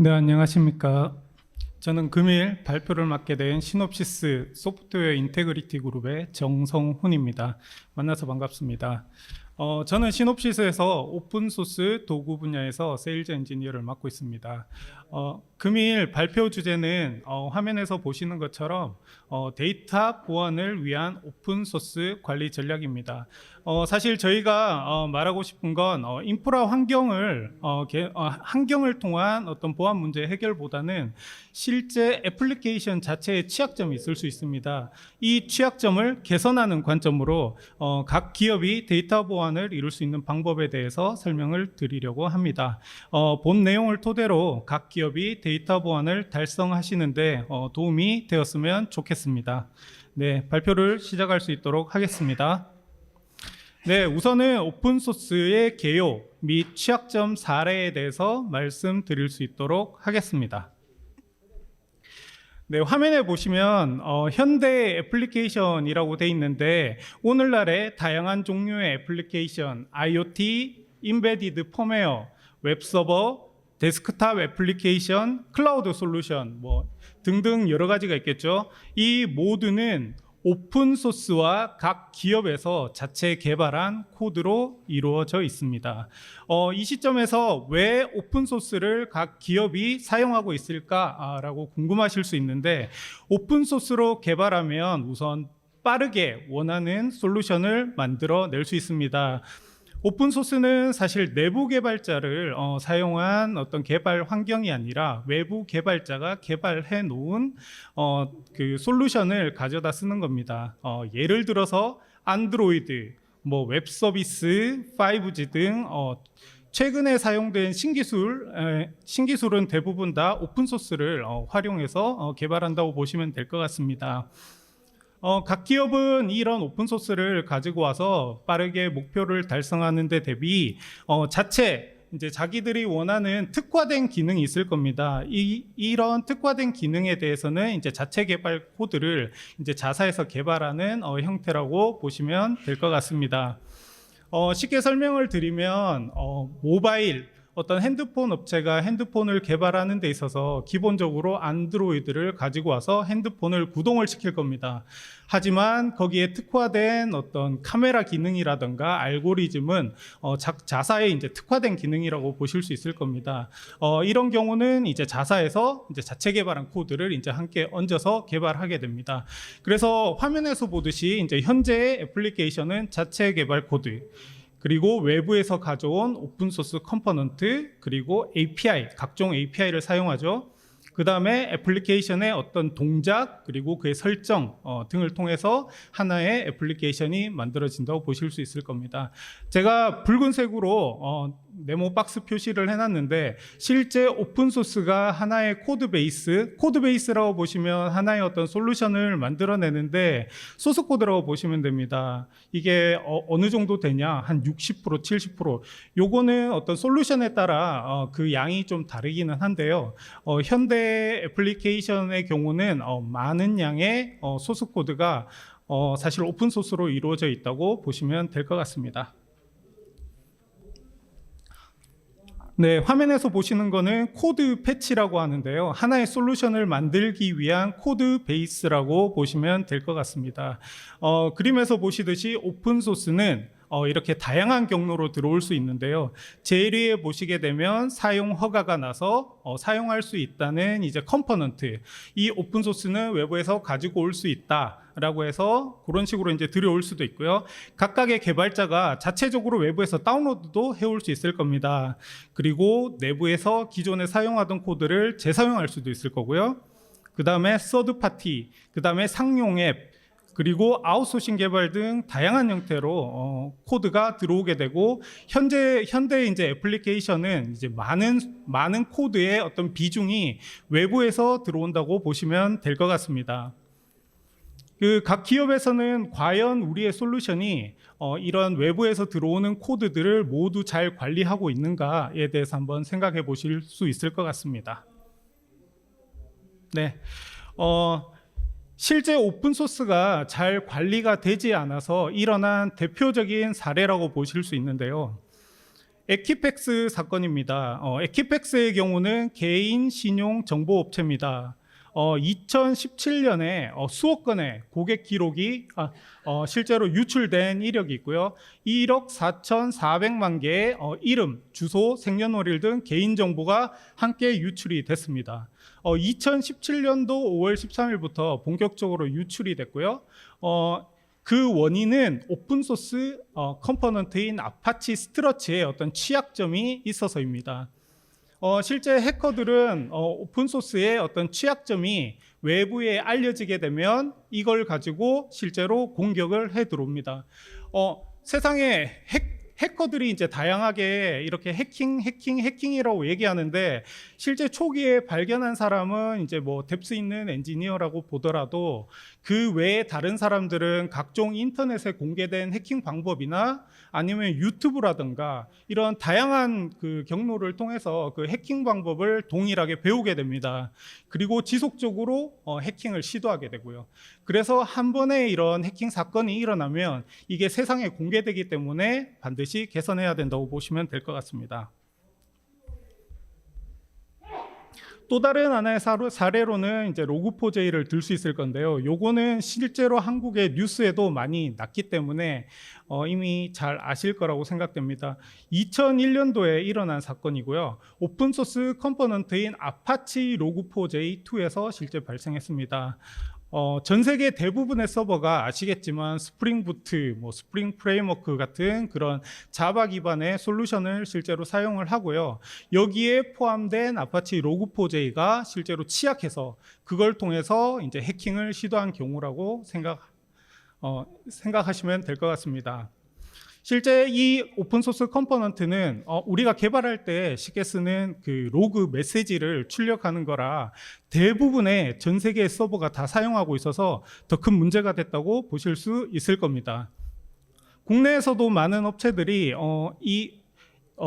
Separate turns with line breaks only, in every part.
네, 안녕하십니까. 저는 금일 발표를 맡게 된 시놉시스 소프트웨어 인테그리티 그룹의 정성훈입니다. 만나서 반갑습니다. 저는 시놉시스에서 오픈소스 도구 분야에서 세일즈 엔지니어를 맡고 있습니다. 금일 발표 주제는 화면에서 보시는 것처럼 데이터 보안을 위한 오픈소스 관리 전략입니다. 사실 저희가 말하고 싶은 건 인프라 환경을 통한 어떤 보안 문제 해결보다는 실제 애플리케이션 자체의 취약점이 있을 수 있습니다. 이 취약점을 개선하는 관점으로 각 기업이 데이터 보안을 이룰 수 있는 방법에 대해서 설명을 드리려고 합니다. 본 내용을 토대로 각 기업이 데이터 보안을 달성하시는데 도움이 되었으면 좋겠습니다. 네, 발표를 시작할 수 있도록 하겠습니다. 네, 우선은 오픈소스의 개요 및 취약점 사례에 대해서 말씀드릴 수 있도록 하겠습니다. 네, 화면에 보시면 현대 애플리케이션이라고 되어 있는데 오늘날의 다양한 종류의 애플리케이션, IoT, 인베디드 펌웨어, 웹서버, 데스크탑 애플리케이션, 클라우드 솔루션 등등 여러 가지가 있겠죠. 이 모두는 오픈소스와 각 기업에서 자체 개발한 코드로 이루어져 있습니다. 이 시점에서 왜 오픈소스를 각 기업이 사용하고 있을까라고 궁금하실 수 있는데, 오픈소스로 개발하면 우선 빠르게 원하는 솔루션을 만들어낼 수 있습니다. 오픈소스는 사실 내부 개발자를 사용한 어떤 개발 환경이 아니라 외부 개발자가 개발해 놓은 그 솔루션을 가져다 쓰는 겁니다. 예를 들어서 안드로이드, 웹서비스, 5G 등 최근에 사용된 신기술은 대부분 다 오픈소스를 활용해서 개발한다고 보시면 될 것 같습니다. 각 기업은 이런 오픈소스를 가지고 와서 빠르게 목표를 달성하는 데 대비 자체 이제 자기들이 원하는 특화된 기능이 있을 겁니다. 이런 특화된 기능에 대해서는 이제 자체 개발 코드를 이제 자사에서 개발하는 형태라고 보시면 될 것 같습니다. 쉽게 설명을 드리면 모바일 어떤 핸드폰 업체가 핸드폰을 개발하는 데 있어서 기본적으로 안드로이드를 가지고 와서 핸드폰을 구동을 시킬 겁니다. 하지만 거기에 특화된 어떤 카메라 기능이라든가 알고리즘은 자사의 이제 특화된 기능이라고 보실 수 있을 겁니다. 이런 경우는 이제 자사에서 이제 자체 개발한 코드를 이제 함께 얹어서 개발하게 됩니다. 그래서 화면에서 보듯이 이제 현재의 애플리케이션은 자체 개발 코드, 그리고 외부에서 가져온 오픈소스 컴포넌트, 그리고 API, 각종 API를 사용하죠. 그 다음에 애플리케이션의 어떤 동작, 그리고 그의 설정 등을 통해서 하나의 애플리케이션이 만들어진다고 보실 수 있을 겁니다. 제가 붉은색으로 네모 박스 표시를 해놨는데, 실제 오픈소스가 하나의 코드 베이스라고 보시면 하나의 어떤 솔루션을 만들어내는데 소스 코드라고 보시면 됩니다. 이게 어느 정도 되냐, 한 60%, 70%. 요거는 어떤 솔루션에 따라 그 양이 좀 다르기는 한데요. 현대 애플리케이션의 경우는 많은 양의 소스 코드가 사실 오픈소스로 이루어져 있다고 보시면 될 것 같습니다. 네, 화면에서 보시는 거는 코드 패치라고 하는데요. 하나의 솔루션을 만들기 위한 코드 베이스라고 보시면 될 것 같습니다. 그림에서 보시듯이 오픈소스는 이렇게 다양한 경로로 들어올 수 있는데요. 제일 위에 보시게 되면 사용 허가가 나서 사용할 수 있다는 이제 컴포넌트. 이 오픈소스는 외부에서 가지고 올 수 있다라고 해서 그런 식으로 이제 들여올 수도 있고요. 각각의 개발자가 자체적으로 외부에서 다운로드도 해올 수 있을 겁니다. 그리고 내부에서 기존에 사용하던 코드를 재사용할 수도 있을 거고요. 그 다음에 서드 파티, 그 다음에 상용 앱, 그리고 아웃소싱 개발 등 다양한 형태로 코드가 들어오게 되고, 현대 이제 애플리케이션은 이제 많은 코드의 어떤 비중이 외부에서 들어온다고 보시면 될 것 같습니다. 그 각 기업에서는 과연 우리의 솔루션이 이런 외부에서 들어오는 코드들을 모두 잘 관리하고 있는가에 대해서 한번 생각해 보실 수 있을 것 같습니다. 네. 실제 오픈소스가 잘 관리가 되지 않아서 일어난 대표적인 사례라고 보실 수 있는데요. 에키팩스 사건입니다. 에키팩스의 경우는 개인 신용 정보 업체입니다. 2017년에 수억 건의 고객 기록이 실제로 유출된 이력이 있고요. 1억 4,400만 개의 이름, 주소, 생년월일 등 개인 정보가 함께 유출이 됐습니다. 2017년도 5월 13일부터 본격적으로 유출이 됐고요. 그 원인은 오픈소스 컴포넌트인 아파치 스트러치의 어떤 취약점이 있어서입니다. 실제 해커들은 오픈소스의 어떤 취약점이 외부에 알려지게 되면 이걸 가지고 실제로 공격을 해 들어옵니다. 세상에 해커들이 이제 다양하게 이렇게 해킹이라고 얘기하는데 실제 초기에 발견한 사람은 이제 뭐 뎁스 있는 엔지니어라고 보더라도 그 외에 다른 사람들은 각종 인터넷에 공개된 해킹 방법이나 아니면 유튜브라든가 이런 다양한 그 경로를 통해서 그 해킹 방법을 동일하게 배우게 됩니다. 그리고 지속적으로 해킹을 시도하게 되고요. 그래서 한 번에 이런 해킹 사건이 일어나면 이게 세상에 공개되기 때문에 반드시 개선해야 된다고 보시면 될 것 같습니다. 또 다른 하나의 사례로는 이제 로그4j를 들 수 있을 건데요. 요거는 실제로 한국의 뉴스에도 많이 났기 때문에 이미 잘 아실 거라고 생각됩니다. 2001년도에 일어난 사건이고요. 오픈소스 컴포넌트인 아파치 로그4j2에서 실제 발생했습니다. 전 세계 대부분의 서버가 아시겠지만 스프링 부트, 스프링 프레임워크 같은 그런 자바 기반의 솔루션을 실제로 사용을 하고요. 여기에 포함된 아파치 로그4j가 실제로 취약해서 그걸 통해서 이제 해킹을 시도한 경우라고 생각하시면 될 것 같습니다. 실제 이 오픈소스 컴포넌트는 우리가 개발할 때 쉽게 쓰는 그 로그 메시지를 출력하는 거라 대부분의 전 세계의 서버가 다 사용하고 있어서 더 큰 문제가 됐다고 보실 수 있을 겁니다. 국내에서도 많은 업체들이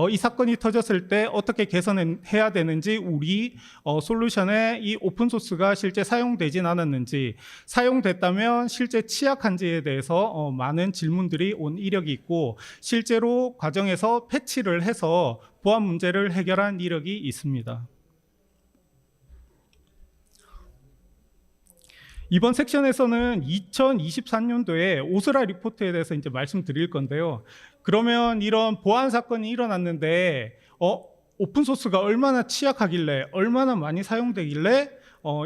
이 사건이 터졌을 때 어떻게 개선해야 되는지, 우리 솔루션에 이 오픈소스가 실제 사용되진 않았는지, 사용됐다면 실제 취약한지에 대해서 많은 질문들이 온 이력이 있고 실제로 과정에서 패치를 해서 보안 문제를 해결한 이력이 있습니다. 이번 섹션에서는 2023년도에 오스라 리포트에 대해서 이제 말씀드릴 건데요. 그러면 이런 보안 사건이 일어났는데 오픈소스가 얼마나 취약하길래, 얼마나 많이 사용되길래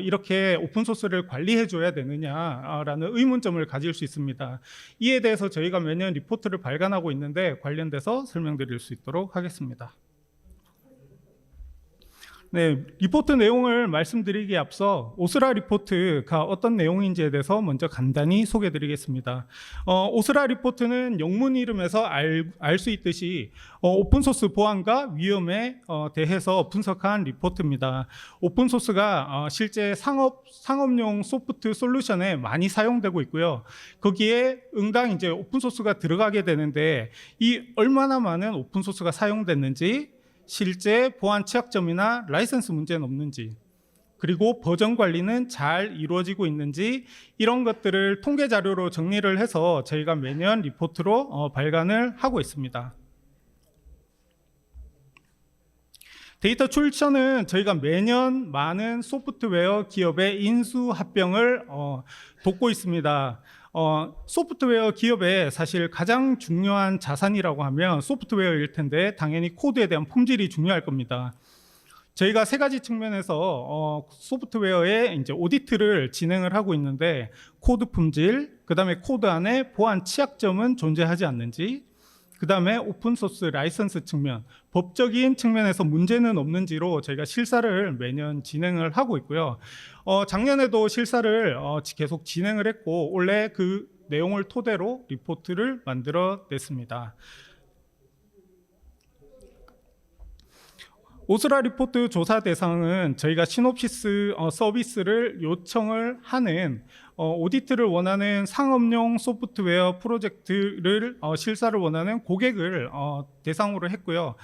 이렇게 오픈소스를 관리해 줘야 되느냐라는 의문점을 가질 수 있습니다. 이에 대해서 저희가 매년 리포트를 발간하고 있는데 관련돼서 설명드릴 수 있도록 하겠습니다. 네, 리포트 내용을 말씀드리기에 앞서 오스라 리포트가 어떤 내용인지에 대해서 먼저 간단히 소개드리겠습니다. 오스라 리포트는 영문 이름에서 알 수 있듯이 오픈소스 보안과 위험에 대해서 분석한 리포트입니다. 오픈소스가 실제 상업용 소프트 솔루션에 많이 사용되고 있고요. 거기에 응당 이제 오픈소스가 들어가게 되는데 이 얼마나 많은 오픈소스가 사용됐는지, 실제 보안 취약점이나 라이선스 문제는 없는지, 그리고 버전 관리는 잘 이루어지고 있는지, 이런 것들을 통계 자료로 정리를 해서 저희가 매년 리포트로 발간을 하고 있습니다. 데이터 출처는 저희가 매년 많은 소프트웨어 기업의 인수 합병을 돕고 있습니다. 소프트웨어 기업의 사실 가장 중요한 자산이라고 하면 소프트웨어일 텐데 당연히 코드에 대한 품질이 중요할 겁니다. 저희가 세 가지 측면에서 소프트웨어의 이제 오디트를 진행을 하고 있는데, 코드 품질, 그다음에 코드 안에 보안 취약점은 존재하지 않는지, 그다음에 오픈소스 라이선스 측면, 법적인 측면에서 문제는 없는지로 저희가 실사를 매년 진행을 하고 있고요. 작년에도 실사를 계속 진행을 했고 올해 그 내용을 토대로 리포트를 만들어 냈습니다. 오스라 리포트 조사 대상은 저희가 시놉시스 서비스를 요청을 하는 오디트를 원하는 상업용 소프트웨어 프로젝트를 실사를 원하는 고객을 대상으로 했고요.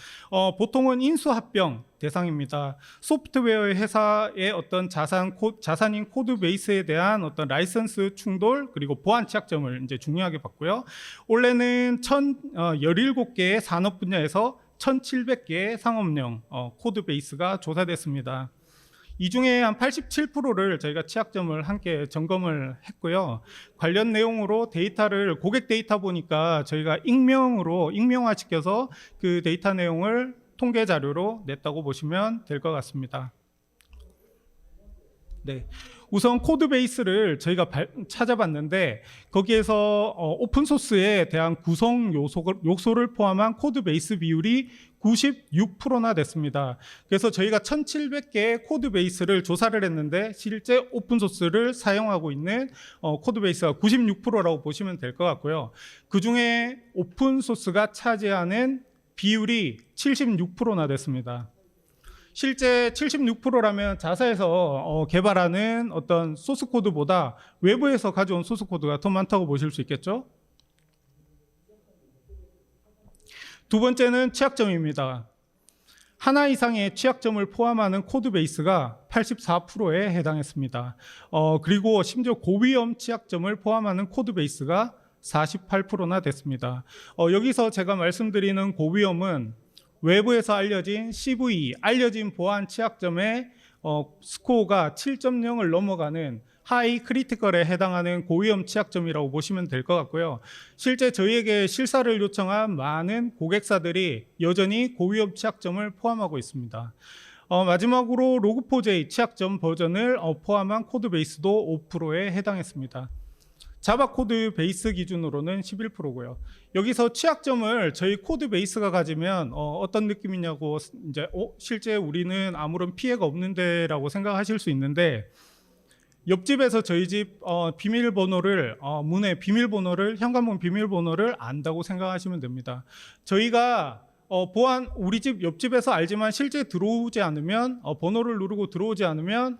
보통은 인수합병 대상입니다. 소프트웨어 회사의 어떤 자산인 코드 베이스에 대한 어떤 라이선스 충돌, 그리고 보안 취약점을 이제 중요하게 봤고요. 올해는 17개의 산업 분야에서 1700개의 상업용 코드 베이스가 조사됐습니다. 이 중에 한 87%를 저희가 취약점을 함께 점검을 했고요. 관련 내용으로 데이터를 고객 데이터 보니까 저희가 익명화시켜서 그 데이터 내용을 통계 자료로 냈다고 보시면 될 것 같습니다. 네, 우선 코드 베이스를 저희가 찾아봤는데 거기에서 오픈 소스에 대한 구성 요소를 포함한 코드 베이스 비율이 96%나 됐습니다. 그래서 저희가 1700개의 코드 베이스를 조사를 했는데 실제 오픈 소스를 사용하고 있는 코드 베이스가 96%라고 보시면 될 것 같고요. 그 중에 오픈 소스가 차지하는 비율이 76%나 됐습니다. 실제 76%라면 자사에서 개발하는 어떤 소스 코드보다 외부에서 가져온 소스 코드가 더 많다고 보실 수 있겠죠? 두 번째는 취약점입니다. 하나 이상의 취약점을 포함하는 코드 베이스가 84%에 해당했습니다. 그리고 심지어 고위험 취약점을 포함하는 코드 베이스가 48%나 됐습니다. 여기서 제가 말씀드리는 고위험은 외부에서 알려진 CVE, 알려진 보안 취약점의 스코어가 7.0을 넘어가는 하이 크리티컬에 해당하는 고위험 취약점이라고 보시면 될 것 같고요. 실제 저희에게 실사를 요청한 많은 고객사들이 여전히 고위험 취약점을 포함하고 있습니다. 마지막으로 로그4j 취약점 버전을 포함한 코드 베이스도 5%에 해당했습니다. 자바 코드 베이스 기준으로는 11%고요. 여기서 취약점을 저희 코드 베이스가 가지면 어떤 느낌이냐고 이제 실제 우리는 아무런 피해가 없는데라고 생각하실 수 있는데 옆집에서 저희 집 비밀번호를 문의 비밀번호를 현관문 비밀번호를 안다고 생각하시면 됩니다. 저희가 보안 우리 집 옆집에서 알지만 실제 들어오지 않으면 번호를 누르고 들어오지 않으면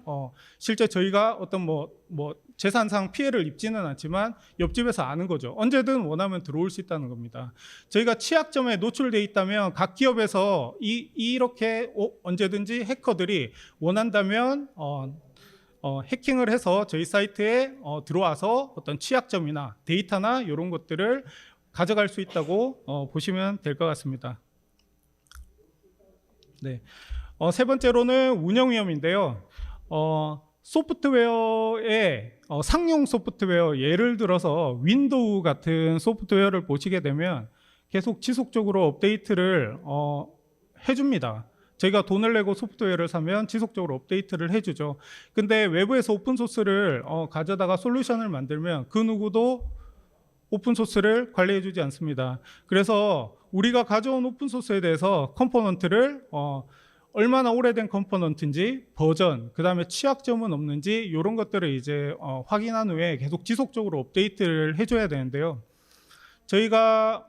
실제 저희가 어떤 뭐 재산상 피해를 입지는 않지만 옆집에서 아는 거죠. 언제든 원하면 들어올 수 있다는 겁니다. 저희가 취약점에 노출돼 있다면 각 기업에서 이렇게 언제든지 해커들이 원한다면 해킹을 해서 저희 사이트에 들어와서 어떤 취약점이나 데이터나 이런 것들을 가져갈 수 있다고 보시면 될 것 같습니다. 네. 세 번째로는 운영 위험인데요. 소프트웨어의 상용 소프트웨어 예를 들어서 윈도우 같은 소프트웨어를 보시게 되면 계속 지속적으로 업데이트를 해줍니다. 저희가 돈을 내고 소프트웨어를 사면 지속적으로 업데이트를 해주죠. 근데 외부에서 오픈소스를 가져다가 솔루션을 만들면 그 누구도 오픈소스를 관리해주지 않습니다. 그래서 우리가 가져온 오픈소스에 대해서 컴포넌트를 얼마나 오래된 컴포넌트인지, 버전, 그 다음에 취약점은 없는지 이런 것들을 이제 확인한 후에 계속 지속적으로 업데이트를 해줘야 되는데요. 저희가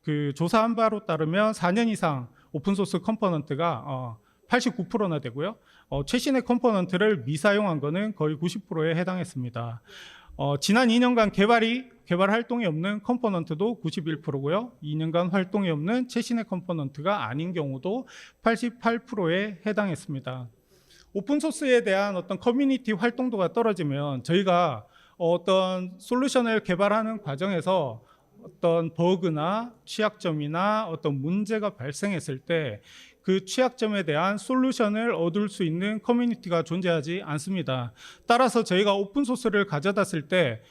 그 조사한 바로 따르면 4년 이상 오픈소스 컴포넌트가 89%나 되고요. 최신의 컴포넌트를 미사용한 거는 거의 90%에 해당했습니다. 지난 2년간 개발 활동이 없는 컴포넌트도 91%고요. 2년간 활동이 없는 최신의 컴포넌트가 아닌 경우도 88%에 해당했습니다. 오픈소스에 대한 어떤 커뮤니티 활동도가 떨어지면 저희가 어떤 솔루션을 개발하는 과정에서 어떤 버그나 취약점이나 어떤 문제가 발생했을 때 그 취약점에 대한 솔루션을 얻을 수 있는 커뮤니티가 존재하지 않습니다. 따라서 저희가 오픈소스를 가져다 쓸 때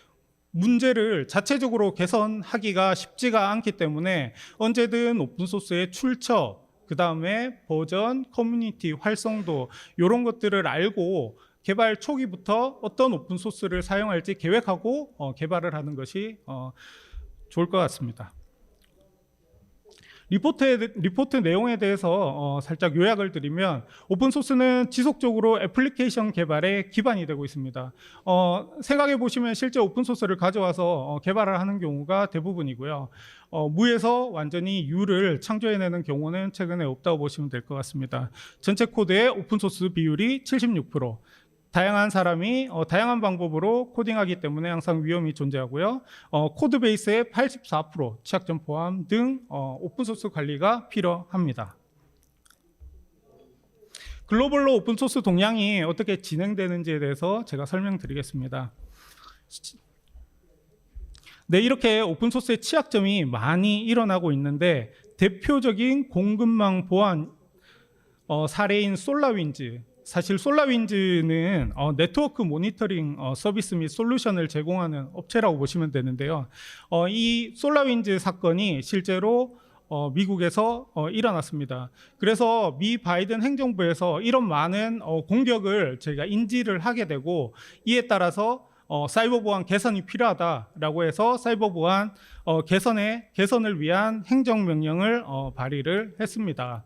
문제를 자체적으로 개선하기가 쉽지가 않기 때문에 언제든 오픈소스의 출처, 그 다음에 버전, 커뮤니티 활성도 이런 것들을 알고 개발 초기부터 어떤 오픈소스를 사용할지 계획하고 개발을 하는 것이 좋을 것 같습니다. 리포트 내용에 대해서 살짝 요약을 드리면 오픈소스는 지속적으로 애플리케이션 개발의 기반이 되고 있습니다. 생각해 보시면 실제 오픈소스를 가져와서 개발을 하는 경우가 대부분이고요. 무에서 완전히 U를 창조해내는 경우는 최근에 없다고 보시면 될 것 같습니다. 전체 코드의 오픈소스 비율이 76%. 다양한 사람이 다양한 방법으로 코딩하기 때문에 항상 위험이 존재하고요. 코드 베이스의 84% 취약점 포함 등 오픈소스 관리가 필요합니다. 글로벌로 오픈소스 동향이 어떻게 진행되는지에 대해서 제가 설명드리겠습니다. 네, 이렇게 오픈소스의 취약점이 많이 일어나고 있는데 대표적인 공급망 보안 사례인 솔라윈즈. 사실 솔라윈즈는 네트워크 모니터링 서비스 및 솔루션을 제공하는 업체라고 보시면 되는데요. 이 솔라윈즈 사건이 실제로 미국에서 일어났습니다. 그래서 미 바이든 행정부에서 이런 많은 공격을 저희가 인지를 하게 되고, 이에 따라서 사이버 보안 개선이 필요하다라고 해서 사이버 보안 개선을 위한 행정명령을 발의를 했습니다.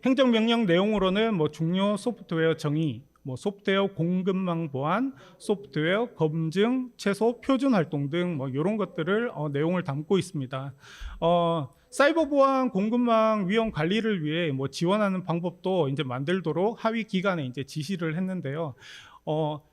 행정명령 내용으로는 중요 소프트웨어 정의, 소프트웨어 공급망 보안, 소프트웨어 검증, 최소 표준 활동 등 이런 것들을 내용을 담고 있습니다. 사이버 보안 공급망 위험 관리를 위해 지원하는 방법도 이제 만들도록 하위 기관에 이제 지시를 했는데요.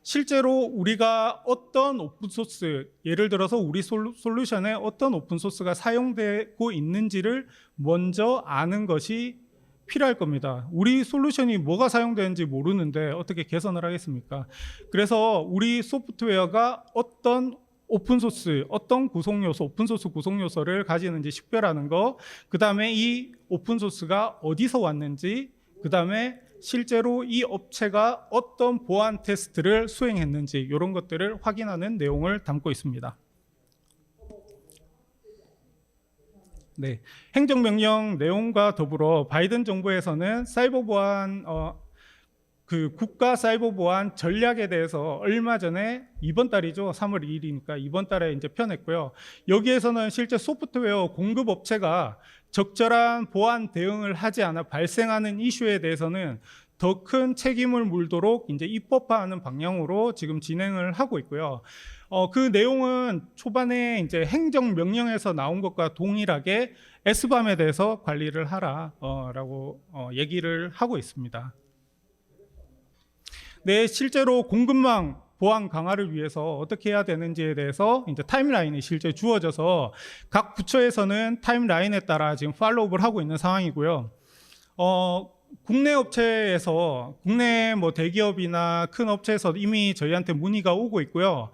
실제로 우리가 어떤 오픈소스, 예를 들어서 우리 솔루션에 어떤 오픈소스가 사용되고 있는지를 먼저 아는 것이 필요할 겁니다. 우리 솔루션이 뭐가 사용되는지 모르는데 어떻게 개선을 하겠습니까? 그래서 우리 소프트웨어가 어떤 오픈소스, 어떤 구성요소, 오픈소스 구성요소를 가지는지 식별하는 거, 그 다음에 이 오픈소스가 어디서 왔는지, 그 다음에 실제로 이 업체가 어떤 보안 테스트를 수행했는지 이런 것들을 확인하는 내용을 담고 있습니다. 네, 행정명령 내용과 더불어 바이든 정부에서는 사이버 보안 그 국가 사이버 보안 전략에 대해서 얼마 전에 이번 달이죠, 3월 2일이니까 이번 달에 이제 펴냈고요. 여기에서는 실제 소프트웨어 공급 업체가 적절한 보안 대응을 하지 않아 발생하는 이슈에 대해서는 더 큰 책임을 물도록 이제 입법화하는 방향으로 지금 진행을 하고 있고요. 그 내용은 초반에 이제 행정명령에서 나온 것과 동일하게 SBAM에 대해서 관리를 하라라고 얘기를 하고 있습니다. 네, 실제로 공급망 보안 강화를 위해서 어떻게 해야 되는지에 대해서 이제 타임라인이 실제 주어져서 각 부처에서는 타임라인에 따라 지금 팔로우업을 하고 있는 상황이고요. 국내 업체에서, 국내 대기업이나 큰 업체에서 이미 저희한테 문의가 오고 있고요.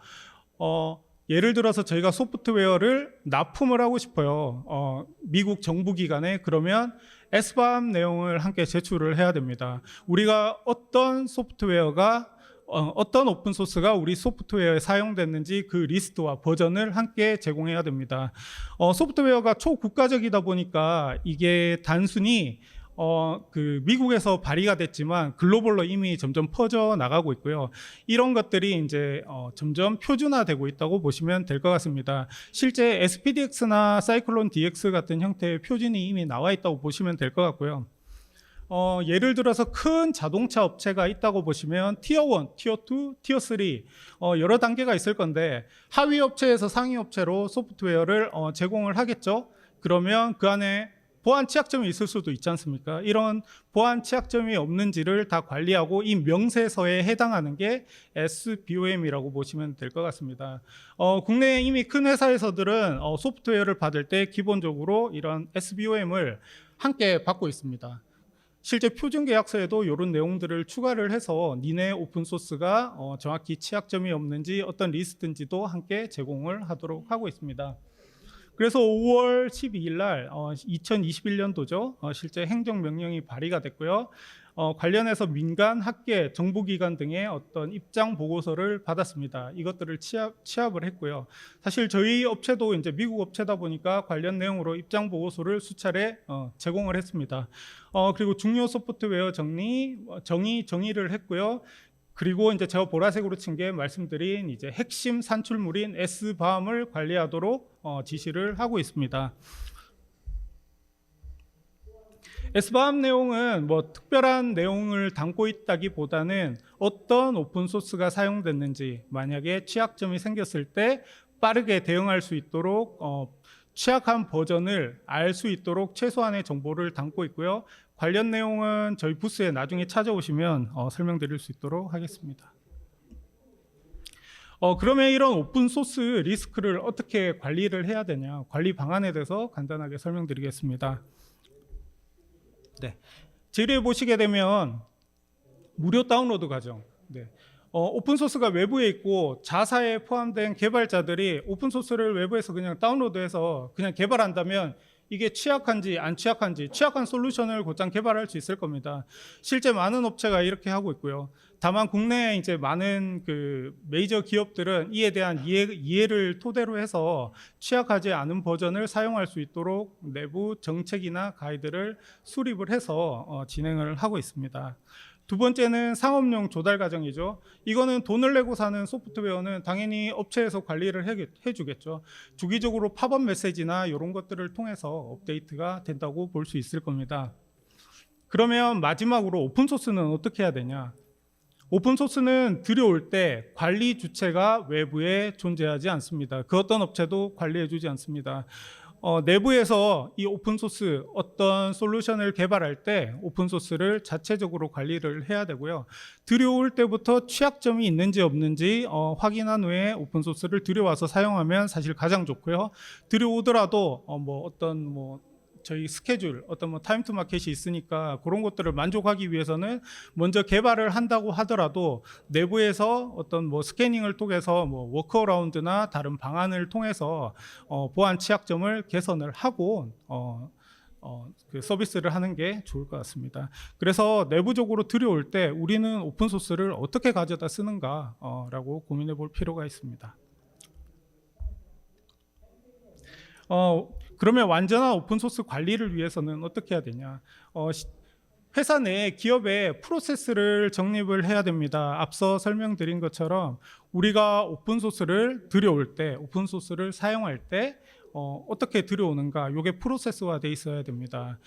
예를 들어서 저희가 소프트웨어를 납품을 하고 싶어요. 미국 정부기관에. 그러면 SBAM 내용을 함께 제출을 해야 됩니다. 우리가 어떤 소프트웨어가 어떤 오픈소스가 우리 소프트웨어에 사용됐는지 그 리스트와 버전을 함께 제공해야 됩니다. 소프트웨어가 초국가적이다 보니까 이게 단순히 그 미국에서 발의가 됐지만 글로벌로 이미 점점 퍼져 나가고 있고요. 이런 것들이 이제 점점 표준화되고 있다고 보시면 될 것 같습니다. 실제 SPDX나 사이클론 DX 같은 형태의 표준이 이미 나와 있다고 보시면 될 것 같고요. 예를 들어서 큰 자동차 업체가 있다고 보시면 티어 1, 티어 2, 티어 3 여러 단계가 있을 건데 하위 업체에서 상위 업체로 소프트웨어를 제공을 하겠죠. 그러면 그 안에 보안 취약점이 있을 수도 있지 않습니까? 이런 보안 취약점이 없는지를 다 관리하고 이 명세서에 해당하는 게 SBOM이라고 보시면 될 것 같습니다. 국내에 이미 큰 회사에서들은 소프트웨어를 받을 때 기본적으로 이런 SBOM을 함께 받고 있습니다. 실제 표준 계약서에도 이런 내용들을 추가를 해서 니네 오픈소스가 정확히 취약점이 없는지 어떤 리스트인지도 함께 제공을 하도록 하고 있습니다. 그래서 5월 12일 날 2021년도죠. 실제 행정명령이 발의가 됐고요. 관련해서 민간, 학계, 정부기관 등의 어떤 입장 보고서를 받았습니다. 이것들을 취합을 했고요. 사실 저희 업체도 이제 미국 업체다 보니까 관련 내용으로 입장 보고서를 수차례 제공을 했습니다. 그리고 중요 소프트웨어 정의를 했고요. 그리고 이제 제가 보라색으로 친 게 말씀드린 이제 핵심 산출물인 SBAM을 관리하도록 지시를 하고 있습니다. SBAM 내용은 특별한 내용을 담고 있다기보다는 어떤 오픈소스가 사용됐는지, 만약에 취약점이 생겼을 때 빠르게 대응할 수 있도록 취약한 버전을 알 수 있도록 최소한의 정보를 담고 있고요. 관련 내용은 저희 부스에 나중에 찾아오시면 설명드릴 수 있도록 하겠습니다. 그러면 이런 오픈소스 리스크를 어떻게 관리를 해야 되냐, 관리 방안에 대해서 간단하게 설명드리겠습니다. 네, 지뢰 보시게 되면 무료 다운로드 과정. 네. 오픈소스가 외부에 있고 자사에 포함된 개발자들이 오픈소스를 외부에서 그냥 다운로드해서 그냥 개발한다면 이게 취약한지 안 취약한지, 취약한 솔루션을 곧장 개발할 수 있을 겁니다. 실제 많은 업체가 이렇게 하고 있고요. 다만 국내에 이제 많은 그 메이저 기업들은 이에 대한 이해를 토대로 해서 취약하지 않은 버전을 사용할 수 있도록 내부 정책이나 가이드를 수립을 해서 진행을 하고 있습니다. 두 번째는 상업용 조달 과정이죠. 이거는 돈을 내고 사는 소프트웨어는 당연히 업체에서 관리를 해주겠죠. 주기적으로 팝업 메시지나 이런 것들을 통해서 업데이트가 된다고 볼 수 있을 겁니다. 그러면 마지막으로 오픈소스는 어떻게 해야 되냐? 오픈소스는 들여올 때 관리 주체가 외부에 존재하지 않습니다. 그 어떤 업체도 관리해주지 않습니다. 내부에서 이 오픈소스 어떤 솔루션을 개발할 때 오픈소스를 자체적으로 관리를 해야 되고요. 들여올 때부터 취약점이 있는지 없는지 확인한 후에 오픈소스를 들여와서 사용하면 사실 가장 좋고요. 들여오더라도 저희 스케줄, 어떤 타임 투 마켓이 있으니까 그런 것들을 만족하기 위해서는 먼저 개발을 한다고 하더라도 내부에서 어떤 스캐닝을 통해서 워크어라운드나 다른 방안을 통해서 보안 취약점을 개선을 하고 그 서비스를 하는 게 좋을 것 같습니다. 그래서 내부적으로 들여올 때 우리는 오픈소스를 어떻게 가져다 쓰는가라고 고민해 볼 필요가 있습니다. 그러면 완전한 오픈소스 관리를 위해서는 어떻게 해야 되냐? 회사 내 기업의 프로세스를 정립을 해야 됩니다. 앞서 설명드린 것처럼 우리가 오픈소스를 들여올 때, 오픈소스를 사용할 때 어떻게 들여오는가, 이게 프로세스화 돼 있어야 됩니다.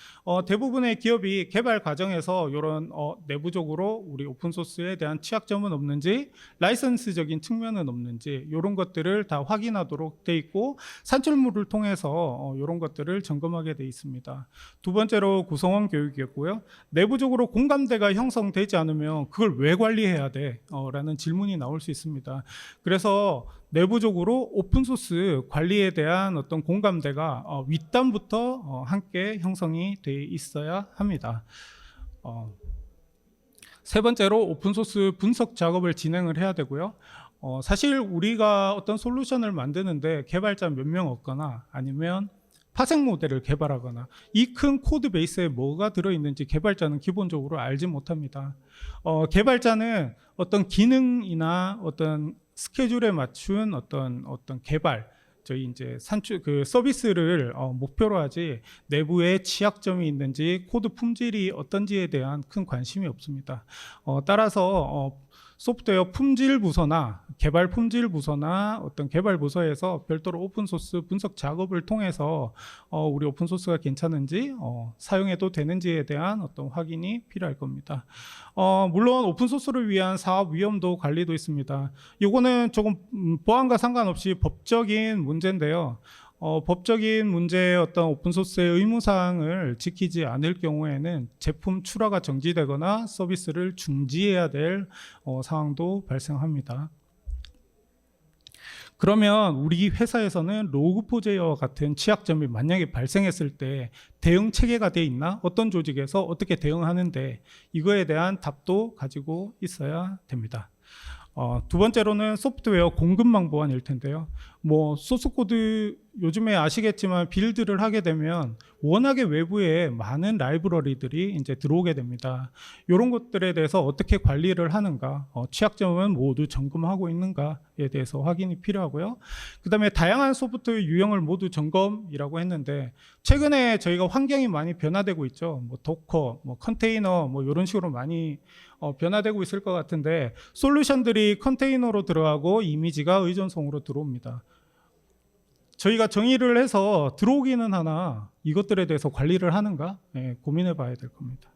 대부분의 기업이 개발 과정에서 이런 내부적으로 우리 오픈소스에 대한 취약점은 없는지, 라이선스적인 측면은 없는지 이런 것들을 다 확인하도록 돼 있고 산출물을 통해서 이런 것들을 점검하게 돼 있습니다. 두 번째로 구성원 교육이었고요. 내부적으로 공감대가 형성되지 않으면 그걸 왜 관리해야 돼? 라는 질문이 나올 수 있습니다. 그래서 내부적으로 오픈소스 관리에 대한 어떤 공감대가 윗단부터 함께 형성이 돼 있어야 합니다. 세 번째로 오픈소스 분석 작업을 진행을 해야 되고요. 사실 우리가 어떤 솔루션을 만드는데 개발자 몇 명 없거나 아니면 파생 모델을 개발하거나 이 큰 코드 베이스에 뭐가 들어있는지 개발자는 기본적으로 알지 못합니다. 개발자는 어떤 기능이나 어떤 스케줄에 맞춘 어떤 개발, 저희 이제 서비스를 목표로 하지 내부에 취약점이 있는지 코드 품질이 어떤지에 대한 큰 관심이 없습니다. 따라서 소프트웨어 품질 부서나 개발 품질 부서나 어떤 개발 부서에서 별도로 오픈소스 분석 작업을 통해서 우리 오픈소스가 괜찮은지 사용해도 되는지에 대한 어떤 확인이 필요할 겁니다. 물론 오픈소스를 위한 사업 위험도 관리도 있습니다. 이거는 조금 보안과 상관없이 법적인 문제인데요. 법적인 문제의 어떤 오픈소스의 의무사항을 지키지 않을 경우에는 제품 출하가 정지되거나 서비스를 중지해야 될 상황도 발생합니다. 그러면 우리 회사에서는 로그4j와 같은 취약점이 만약에 발생했을 때 대응 체계가 돼 있나? 어떤 조직에서 어떻게 대응하는데 이거에 대한 답도 가지고 있어야 됩니다. 두 번째로는 소프트웨어 공급망 보안일 텐데요. 소스코드 요즘에 아시겠지만 빌드를 하게 되면 워낙에 외부에 많은 라이브러리들이 이제 들어오게 됩니다. 이런 것들에 대해서 어떻게 관리를 하는가, 취약점은 모두 점검하고 있는가에 대해서 확인이 필요하고요. 그 다음에 다양한 소프트웨어 유형을 모두 점검이라고 했는데 최근에 저희가 환경이 많이 변화되고 있죠. 도커, 컨테이너 이런 식으로 많이 변화되고 있을 것 같은데 솔루션들이 컨테이너로 들어가고 이미지가 의존성으로 들어옵니다. 저희가 정의를 해서 들어오기는 하나 이것들에 대해서 관리를 하는가 고민해 봐야 될 겁니다.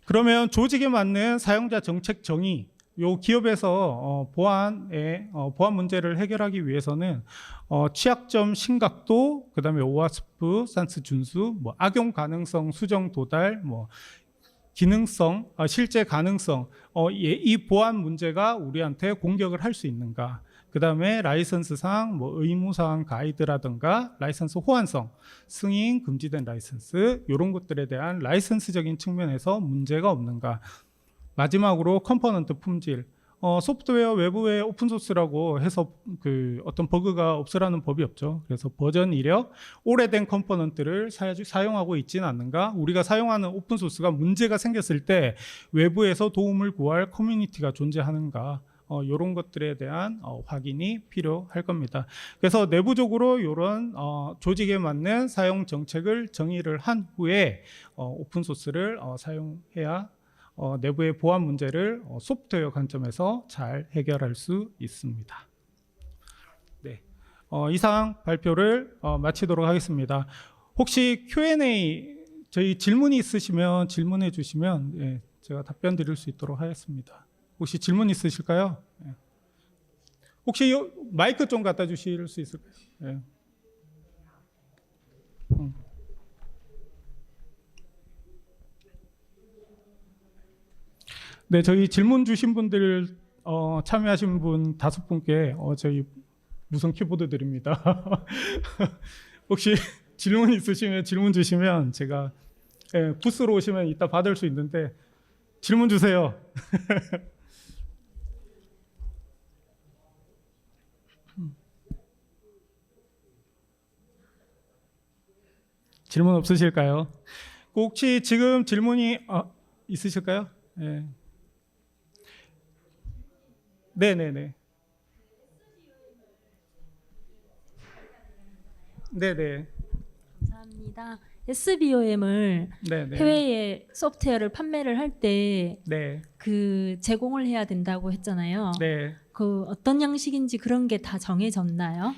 그러면 조직에 맞는 사용자 정책 정의, 요 기업에서 보안 문제를 해결하기 위해서는 취약점 심각도, 그다음에 오와스프, 산스 준수, 악용 가능성, 수정 도달, 기능성, 실제 가능성, 이 보안 문제가 우리한테 공격을 할 수 있는가? 그 다음에 라이선스상 의무사항 가이드라든가 라이선스 호환성, 승인, 금지된 라이선스 이런 것들에 대한 라이선스적인 측면에서 문제가 없는가. 마지막으로 컴포넌트 품질, 소프트웨어 외부에 오픈소스라고 해서 그 어떤 버그가 없으라는 법이 없죠. 그래서 버전 이력, 오래된 컴포넌트를 사용하고 있지는 않는가, 우리가 사용하는 오픈소스가 문제가 생겼을 때 외부에서 도움을 구할 커뮤니티가 존재하는가, 이런 것들에 대한 확인이 필요할 겁니다. 그래서 내부적으로 이런 조직에 맞는 사용 정책을 정의를 한 후에 오픈소스를 사용해야 내부의 보안 문제를 소프트웨어 관점에서 잘 해결할 수 있습니다. 네, 이상 발표를 마치도록 하겠습니다. 혹시 Q&A 저희 질문이 있으시면 질문해 주시면 예, 제가 답변 드릴 수 있도록 하겠습니다. 혹시 질문 있으실까요? 예. 혹시 마이크 좀 갖다 주실 수 있을까요? 예. 네, 저희 질문 주신 분들 참여하신 분 5분께 저희 무선 키보드 드립니다. 혹시 질문 있으시면 질문 주시면 제가 부스로 오시면 이따 받을 수 있는데 질문 주세요. 질문 없으실까요? 혹시 지금 질문이 있으실까요? 네. 네네네. 네네.
감사합니다. SBOM을
네네.
해외에 소프트웨어를 판매를 할 때
네.
그 제공을 해야 된다고 했잖아요.
네.
그 어떤 양식인지 그런 게 다 정해졌나요?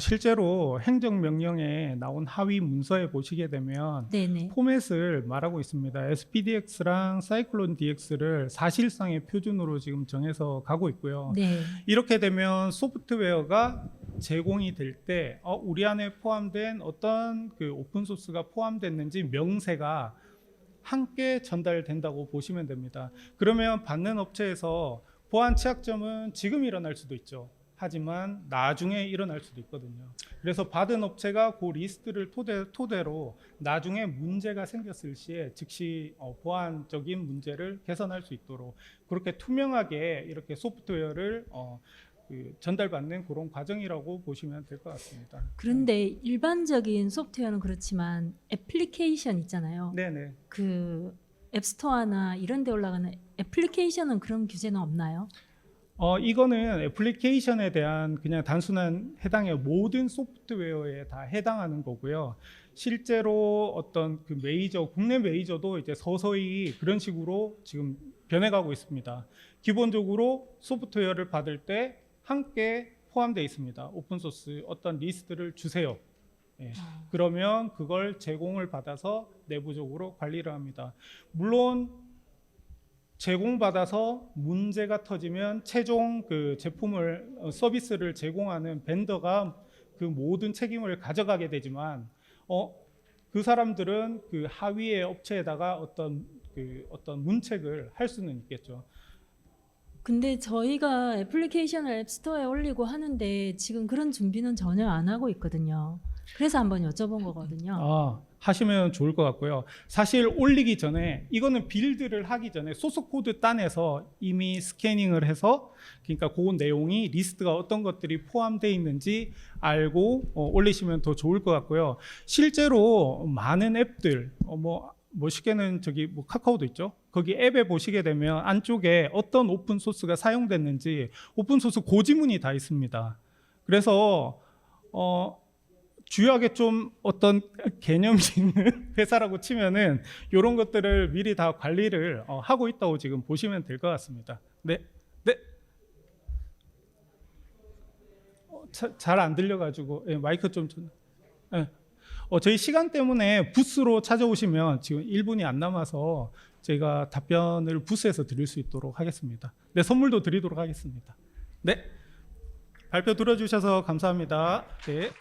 실제로 행정명령에 나온 하위 문서에 보시게 되면
네네.
포맷을 말하고 있습니다. SPDX랑 사이클론 DX를 사실상의 표준으로 지금 정해서 가고 있고요.
네.
이렇게 되면 소프트웨어가 제공이 될 때 우리 안에 포함된 어떤 그 오픈소스가 포함됐는지 명세가 함께 전달된다고 보시면 됩니다. 그러면 받는 업체에서 보안 취약점은 지금 일어날 수도 있죠. 하지만 나중에 일어날 수도 있거든요. 그래서 받은 업체가 그 리스트를 토대로 나중에 문제가 생겼을 시에 즉시 보안적인 문제를 개선할 수 있도록 그렇게 투명하게 이렇게 소프트웨어를 전달받는 그런 과정이라고 보시면 될 것 같습니다.
그런데 일반적인 소프트웨어는 그렇지만 애플리케이션 있잖아요.
네네.
그 앱스토어나 이런 데 올라가는 애플리케이션은 그런 규제는 없나요?
이거는 애플리케이션에 대한 그냥 단순한 해당의 모든 소프트웨어에 다 해당하는 거고요. 실제로 어떤 그 국내 메이저도 이제 서서히 그런 식으로 지금 변해가고 있습니다. 기본적으로 소프트웨어를 받을 때 함께 포함되어 있습니다. 오픈소스 어떤 리스트를 주세요. 예. 그러면 그걸 제공을 받아서 내부적으로 관리를 합니다. 물론 제공받아서 문제가 터지면 최종 그 제품을 서비스를 제공하는 벤더가 그 모든 책임을 가져가게 되지만 그 사람들은 그 하위의 업체에다가 어떤 문책을 할 수는 있겠죠.
근데 저희가 애플리케이션을 앱스토어에 올리고 하는데 지금 그런 준비는 전혀 안 하고 있거든요. 그래서 한번 여쭤본 거거든요.
하시면 좋을 것 같고요. 사실 올리기 전에 이거는 빌드를 하기 전에 소스 코드 딴에서 이미 스캐닝을 해서 그러니까 그 내용이 리스트가 어떤 것들이 포함되어 있는지 알고 올리시면 더 좋을 것 같고요. 실제로 많은 앱들 쉽게는 카카오도 있죠. 거기 앱에 보시게 되면 안쪽에 어떤 오픈 소스가 사용됐는지 오픈 소스 고지문이 다 있습니다. 그래서 주요하게 좀 어떤 개념이 있는 회사라고 치면은 이런 것들을 미리 다 관리를 하고 있다고 지금 보시면 될 것 같습니다. 네, 네. 잘 안 들려가지고 마이크 좀. 네. 저희 시간 때문에 부스로 찾아오시면 지금 1분이 안 남아서 제가 답변을 부스에서 드릴 수 있도록 하겠습니다. 네, 선물도 드리도록 하겠습니다. 네, 발표 들어주셔서 감사합니다. 네.